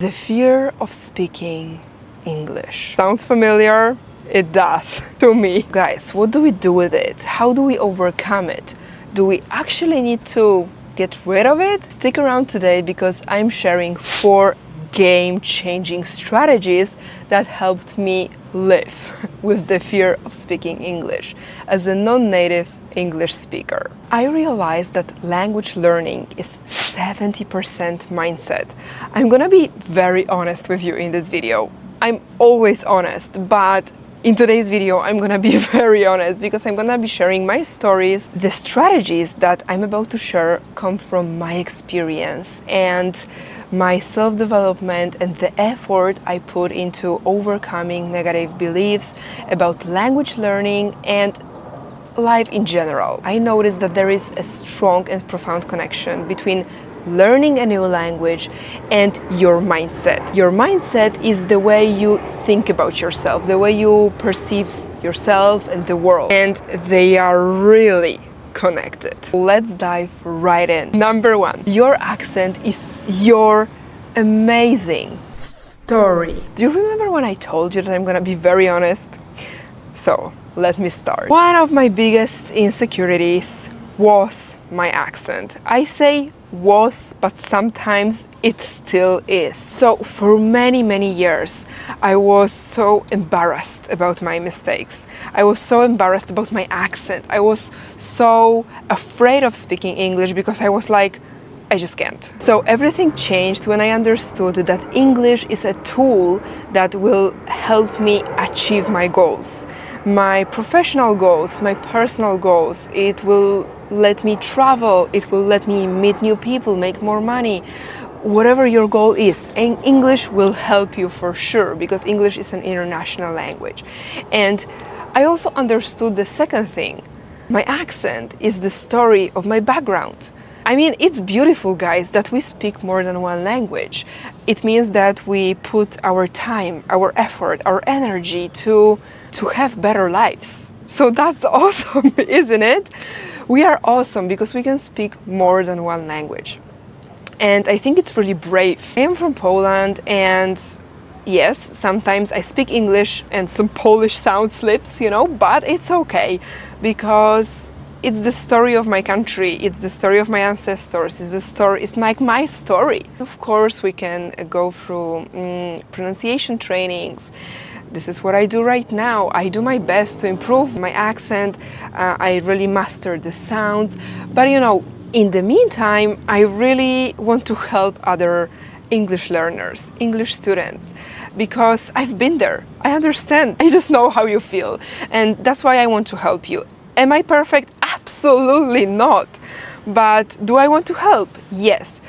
The fear of speaking English. Sounds familiar? It does to me. Guys, what do we do with it? How do we overcome it? Do we actually need to get rid of it? Stick around today because I'm sharing 4 game-changing strategies that helped me live with the fear of speaking English as a non-native English speaker. I realized that language learning is 70% mindset. I'm gonna be very honest with you in this video. I'm always honest, but in today's video, I'm gonna be very honest because I'm gonna be sharing my stories. The strategies that I'm about to share come from my experience and my self-development and the effort I put into overcoming negative beliefs about language learning and life in general. I noticed that there is a strong and profound connection between learning a new language and your mindset. Your mindset is the way you think about yourself, the way you perceive yourself and the world, and they are really connected. Let's dive right in. Number 1, your accent is your amazing story. Do you remember when I told you that I'm gonna be very honest? So let me start. One of my biggest insecurities was my accent. I say was, but sometimes it still is. So for many years, I was so embarrassed about my mistakes. I was so embarrassed about my accent. I was so afraid of speaking English because I was like, I just can't. So everything changed when I understood that English is a tool that will help me achieve my goals, my professional goals, my personal goals. It will let me travel, it will let me meet new people, make more money. Whatever your goal is, English will help you for sure because English is an international language. And I also understood the second thing. My accent is the story of my background. I mean, it's beautiful, guys, that we speak more than one language. It means that we put our time, our effort, our energy to have better lives. So that's awesome, isn't it? We are awesome because we can speak more than one language. And I think it's really brave. I am from Poland, and yes, sometimes I speak English and some Polish sound slips, but it's okay because it's the story of my country, it's the story of my ancestors, it's like my story. Of course, we can go through pronunciation trainings. This is what I do right now. I do my best to improve my accent. I really master the sounds. But in the meantime, I really want to help other English learners, English students, because I've been there. I understand. I just know how you feel. And that's why I want to help you. Am I perfect? Absolutely not. But do I want to help? Yes.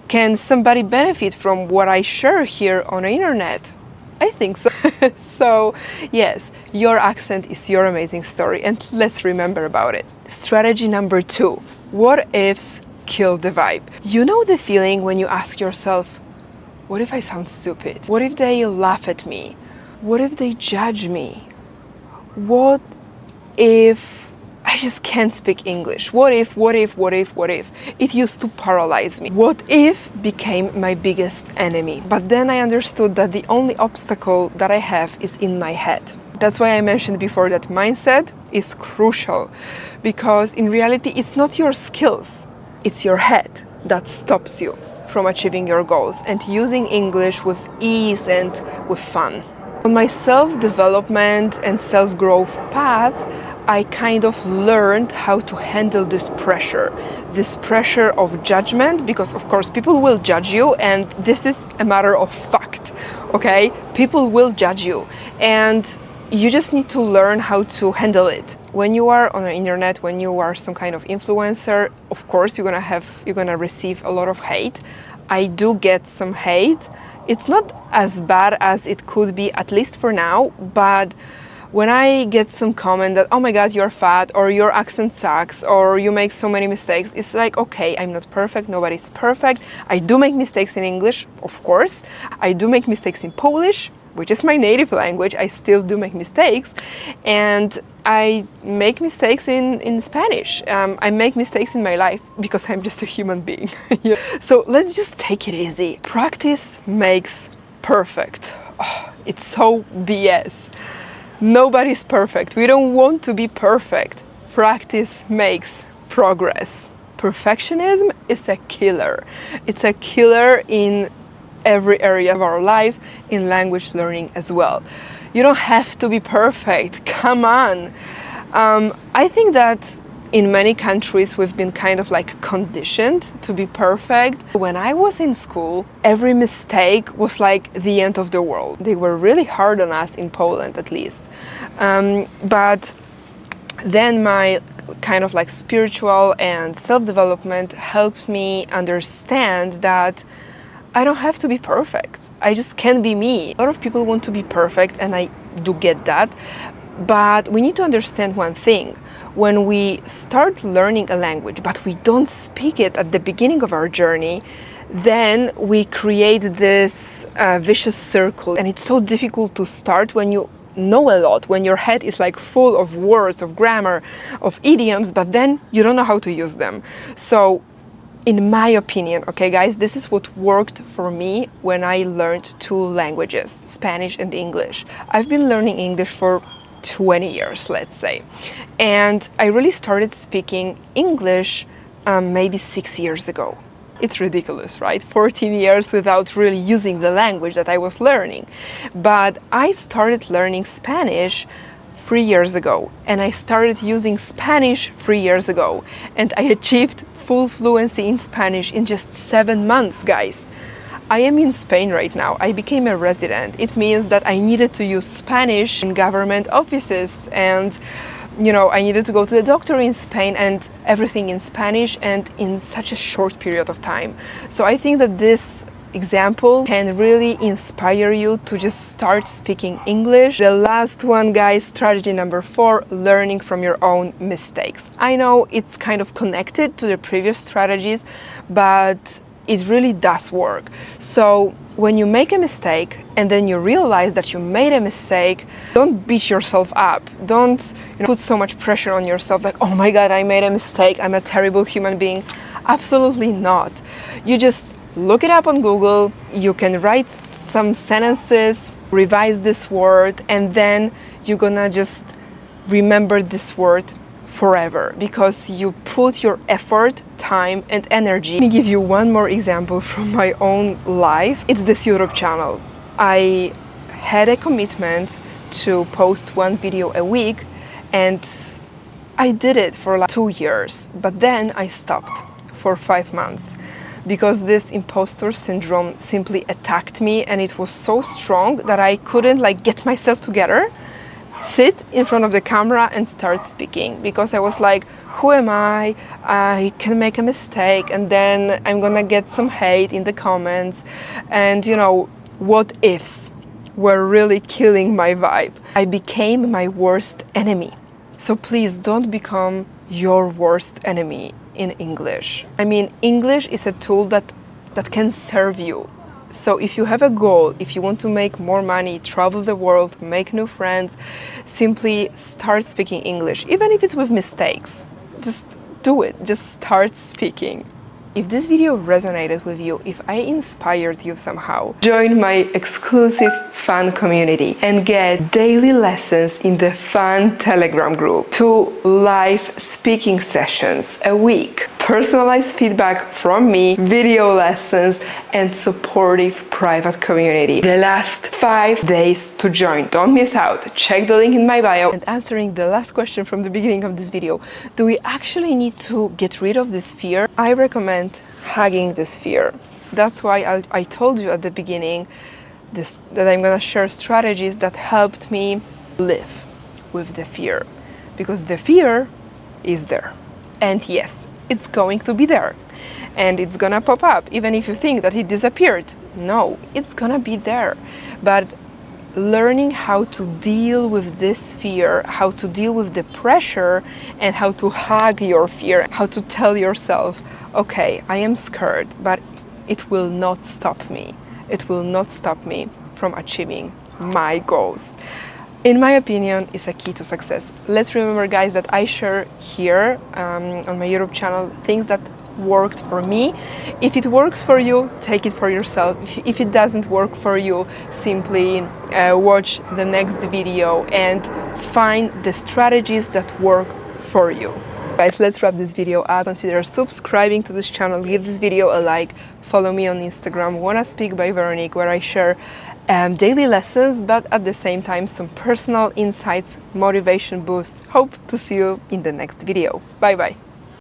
Can somebody benefit from what I share here on the internet? I think so. So yes, your accent is your amazing story, and let's remember about it. Strategy number 2, what ifs kill the vibe. You know the feeling when you ask yourself, what if I sound stupid? What if they laugh at me? What if they judge me? What if I just can't speak English? What if? It used to paralyze me. What if became my biggest enemy. But then I understood that the only obstacle that I have is in my head. That's why I mentioned before that mindset is crucial, because in reality it's not your skills, it's your head that stops you from achieving your goals and using English with ease and with fun. On my self-development and self-growth path, I kind of learned how to handle this pressure of judgment, because of course people will judge you, and this is a matter of fact, okay? People will judge you, and you just need to learn how to handle it. When you are on the internet, when you are some kind of influencer, of course you're gonna receive a lot of hate. I do get some hate. It's not as bad as it could be, at least for now, but when I get some comment that, oh my God, you're fat, or your accent sucks, or you make so many mistakes, it's like, okay, I'm not perfect, nobody's perfect. I do make mistakes in English, of course. I do make mistakes in Polish, which is my native language, I still do make mistakes, and I make mistakes in Spanish. I make mistakes in my life because I'm just a human being. Yeah. So let's just take it easy. Practice makes perfect. Oh, it's so BS. Nobody's perfect. We don't want to be perfect. Practice makes progress. Perfectionism is a killer. It's a killer in every area of our life, in language learning as well. You don't have to be perfect. Come on. I think that in many countries we've been kind of like conditioned to be perfect. When I was in school, every mistake was like the end of the world. They were really hard on us in Poland, at least. But then my kind of like spiritual and self-development helped me understand that I don't have to be perfect. I just can be me. A lot of people want to be perfect, and I do get that. But we need to understand one thing. When we start learning a language, but we don't speak it at the beginning of our journey, then we create this vicious circle. And it's so difficult to start when you know a lot, when your head is like full of words, of grammar, of idioms, but then you don't know how to use them. So in my opinion, okay guys, this is what worked for me when I learned two languages, Spanish and English. I've been learning English for 20 years, let's say. And I really started speaking English maybe 6 years ago. It's ridiculous, right? 14 years without really using the language that I was learning. But I started learning Spanish 3 years ago, and I started using Spanish 3 years ago, and I achieved full fluency in Spanish in just 7 months, guys. I am in Spain right now. I became a resident. It means that I needed to use Spanish in government offices, and you know, I needed to go to the doctor in Spain, and everything in Spanish, and in such a short period of time. So I think that this example can really inspire you to just start speaking English. The last one, guys, strategy number 4, learning from your own mistakes. I know it's kind of connected to the previous strategies, but it really does work. So when you make a mistake and then you realize that you made a mistake, don't beat yourself up. Don't put so much pressure on yourself like, oh my God, I made a mistake, I'm a terrible human being. Absolutely not. You just look it up on Google, you can write some sentences, revise this word, and then you're gonna just remember this word forever because you put your effort, time, and energy. Let me give you one more example from my own life. It's this YouTube channel. I had a commitment to post one video a week, and I did it for like 2 years, but then I stopped for 5 months because this imposter syndrome simply attacked me, and it was so strong that I couldn't like get myself together, sit in front of the camera and start speaking, because I was like, who am I? I can make a mistake and then I'm gonna get some hate in the comments, and you know, what ifs were really killing my vibe. I became my worst enemy. So please don't become your worst enemy in English. I mean, English is a tool that can serve you. So if you have a goal, if you want to make more money, travel the world, make new friends, simply start speaking English, even if it's with mistakes. Just do it, just start speaking. If this video resonated with you, if I inspired you somehow, join my exclusive F.U.N community and get daily lessons in the F.U.N Telegram group, 2 live speaking sessions a week, personalized feedback from me, video lessons, and supportive private community. The last 5 days to join. Don't miss out. Check the link in my bio. And answering the last question from the beginning of this video, do we actually need to get rid of this fear? I recommend hugging this fear. That's why I told you at the beginning that I'm gonna share strategies that helped me live with the fear, because the fear is there, and yes, it's going to be there, and it's gonna pop up even if you think that it disappeared. No, it's gonna be there. But learning how to deal with this fear, how to deal with the pressure, and how to hug your fear, how to tell yourself, okay, I am scared, but it will not stop me. It will not stop me from achieving my goals. In my opinion, is a key to success. Let's remember, guys, that I share here on my YouTube channel things that worked for me. If it works for you, take it for yourself. If it doesn't work for you, simply watch the next video and find the strategies that work for you. Guys, let's wrap this video up. Consider subscribing to this channel, give this video a like, follow me on Instagram, Wanna Speak by Veronique, where I share daily lessons, but at the same time some personal insights, motivation boosts. Hope to see you in the next video. Bye bye.